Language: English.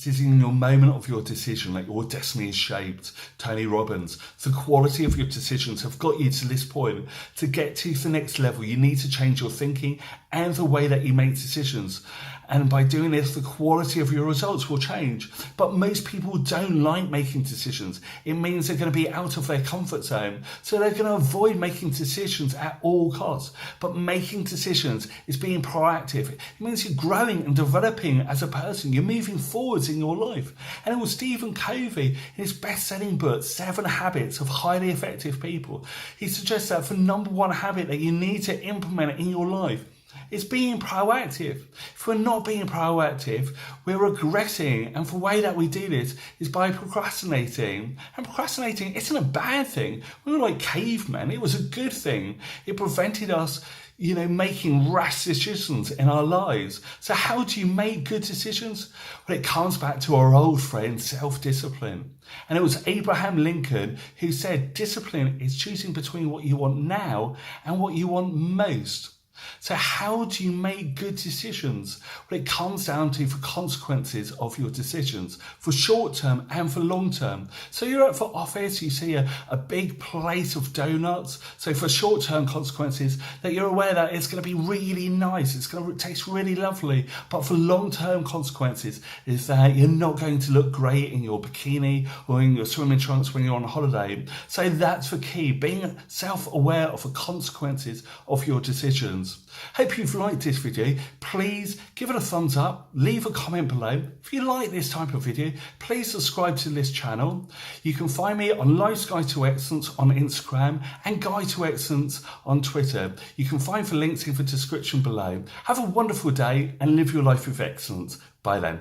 It is in your moment of your decision that your destiny is shaped. Tony Robbins. The quality of your decisions have got you to this point. To get to the next level, you need to change your thinking and the way that you make decisions. And by doing this, the quality of your results will change. But most people don't like making decisions. It means they're going to be out of their comfort zone. So they're going to avoid making decisions at all costs. But making decisions is being proactive. It means you're growing and developing as a person. You're moving forwards in your life. And it was Stephen Covey in his best-selling book, 7 Habits of Highly Effective People. He suggests that the number one habit that you need to implement in your life is being proactive. If we're not being proactive, we're regressing. And the way that we do this is by procrastinating. And procrastinating isn't a bad thing. We were like cavemen. It was a good thing. It prevented us, making rash decisions in our lives. So how do you make good decisions? Well, it comes back to our old friend, self-discipline. And it was Abraham Lincoln who said, discipline is choosing between what you want now and what you want most. So how do you make good decisions? Well, it comes down to the consequences of your decisions for short term and for long term. So you're at the office, you see a big plate of donuts. So for short term consequences, that you're aware that it's going to be really nice, it's going to taste really lovely. But for long term consequences is that you're not going to look great in your bikini or in your swimming trunks when you're on holiday. So that's the key, being self-aware of the consequences of your decisions. Hope you've liked this video. Please give it a thumbs up, leave a comment below. If you like this type of video, please subscribe to this channel. You can find me on Life's Guide to Excellence on Instagram and Guide to Excellence on Twitter. You can find the links in the description below. Have a wonderful day and live your life with excellence. Bye then.